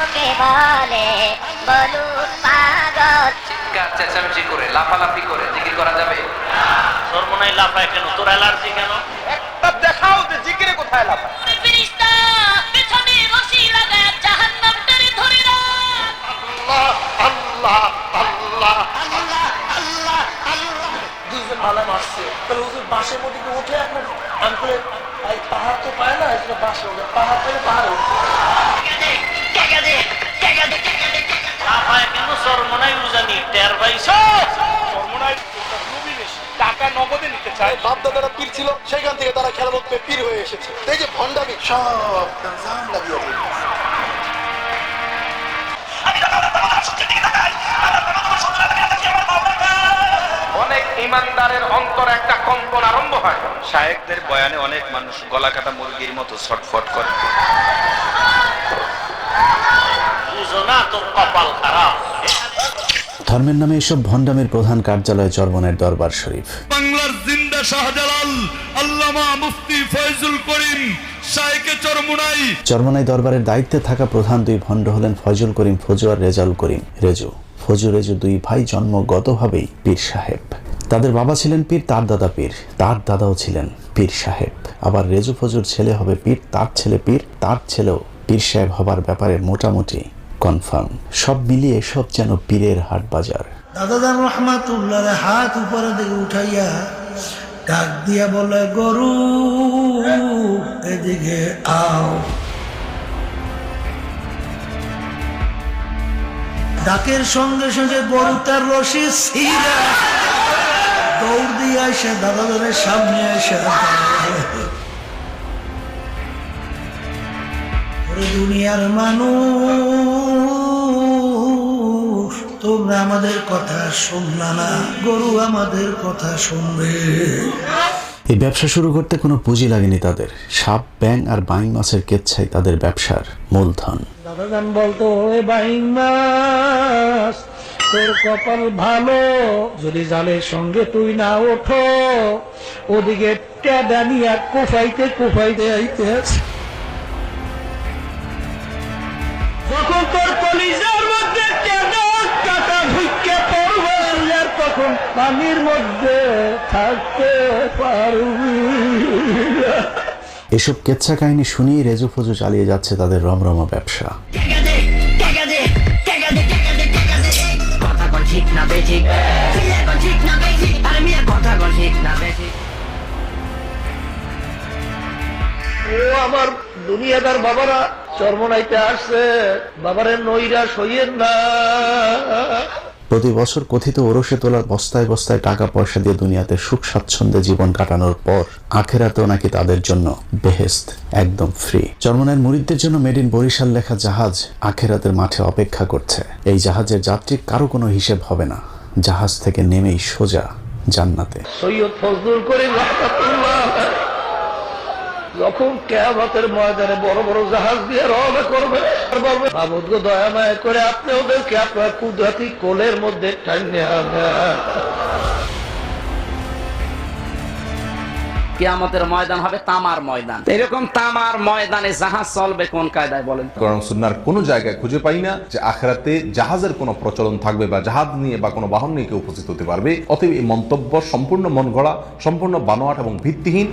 লোকে বলে বলুক পাগল। চিৎকার চেঁচামেচি করে লাফালাফি করে জিকির করা যাবে? সর্বনাই লাফায় কেন? তোর অ্যালার্জি কেন? একটা দেখাও যে জিকিরে কোথায় লাফায়। ফেরেশতা পেছনে রশি লাগায় জাহান্নামটারে ধরে রাখ। আল্লাহ আল্লাহ আল্লাহ আল্লাহ আল্লাহ। দুজন মালা মারছে, তাহলে হুজুর বাঁশের মধ্যে কি উঠে আপনার আঙ্কুলে পাহাড় তো পায় না, এটা বাঁশে ওঠে, পাহাড় পেলে পাহাড় ওঠে। লাফায় কেন? সর্বনাই উজানি টের পাইছো? সর্বনাশ, রুবি বেশি। টাকা নগদে নিতে চায়। বাপ দাদারা পীর ছিল, সেখান থেকে তারা খেলামত পেয়ে পীর হয়ে এসেছে। এই যে ভণ্ডামি সব তানজাম লাগিয়ে দিয়েছে। অনেক ইমানদারের অন্তরে একটা কম্পন আরম্ভ হয়। শায়েখদের বয়ানে অনেক মানুষ গলা কাটা মুরগির মতো ছটফট করে। বুঝো না তোর কপাল খারাপ। ধর্মের নামে এসব ভণ্ডামের প্রধান কার্যালয় চরমনাইয়ের দরবার শরীফ। বাংলার জিন্দা শাহজালাল আল্লামা মুফতি ফয়জুল করিম শাইখে চরমনাই। চরমনাই দরবারের দায়িত্বে থাকা প্রধান দুই ভণ্ড হলেন ফয়জুল করিম ফজু আর রেজাউল করিম রেজু। ফজু রেজু দুই ভাই জন্মগতভাবেই পীর সাহেব। তাদের বাবা ছিলেন পীর, তার দাদা পীর, তার দাদাও ছিলেন পীর সাহেব। আবার রেজু ফজুর ছেলে হবে পীর, তার ছেলে পীর, তার ছেলেও পীর সাহেব হবার ব্যাপারে মোটামুটি কনফার্ম। সব মিলিয়ে সব যেন পীরের হাট বাজার। দাদা রহমাতুল্লাহ হাত উপরে দিকে উঠাইয়া ডাক দিয়া বলে, গরু এদিকে আও। ডাকের সঙ্গে সঙ্গে গরু তার রশি ছিঁড়া দৌড় দিয়ে আসে দাদাদের সামনে এসে দুনিয়ার মানুষ, তোমরা আমাদের কথা শুনলা না, গরু আমাদের কথা শুনবে। এই ব্যবসা শুরু করতে কোনো পুঁজি লাগেনি তাদের। সাপ, ব্যাং আর বাইং মাছের কেচ্ছাই তাদের ব্যবসার মূলধন। দাদাজান বলতো, ওরে বাইং মাছ, তোর কপাল ভালো, যদি জালের সঙ্গে তুই না ওঠো, ওদিকে টেডা নিয়ে কুফাইতে কুফাইতে আইতে আছে। যখন তোর কলিজার মধ্যে টেডা কাটা ঢুকে পড়বে, তখন পানির মধ্যে থাকতে পারবি। এসব কেচ্ছা কাহিনী শুনিয়ে রেজু ফজু চালিয়ে যাচ্ছে তাদের রমরমা ব্যবসা। ও আমার দুনিয়াদার বাবারা, চরমনাইতে আসছে, বাবারে নৈরাশ হইয়েন না। প্রতি বছর কথিত ওরসে তোলার বস্তায় বস্তায় টাকা পয়সা দিয়ে দুনিয়াতে সুখ স্বাচ্ছন্দ্যে জীবন কাটানোর পর আখেরাতেও নাকি তাদের জন্য বেহেশত একদম ফ্রি। চরমনাইয়ের মুরিদদের জন্য মেড ইন বরিশাল লেখা জাহাজ আখেরাতের মাঠে অপেক্ষা করছে। এই জাহাজের যাত্রীর কারো কোনো হিসেব হবে না। জাহাজ থেকে নেমেই সোজা জান্নাতে। সৈয়দ ফজলুল করিম রাহমাতুল্লাহ যখন কিয়ামতের ময়দানে বড় বড় জাহাজ দিয়ে রওনা করবে, বলবে, মাবুদ গো দয়া মায়া করে আপনি ওদেরকে আপনার কুদরতি কোলের মধ্যে টাইনে আনেন। কিয়ামতের ময়দান হবে তামার ময়দান। এরকম তামার ময়দানে জাহাজ চলবে কোন কায়দায় বলেন? কোরআন সুন্নাহর কোনো জায়গায় খুঁজে পাই না যে আখিরাতে জাহাজের কোনো প্রচলন থাকবে বা জাহাজ নিয়ে বা কোনো বাহন নিয়ে কেউ উপস্থিত হতে পারবে। অতএব এই মন্তব্য সম্পূর্ণ মন গড়া, সম্পূর্ণ বানোয়াট এবং ভিত্তিহীন।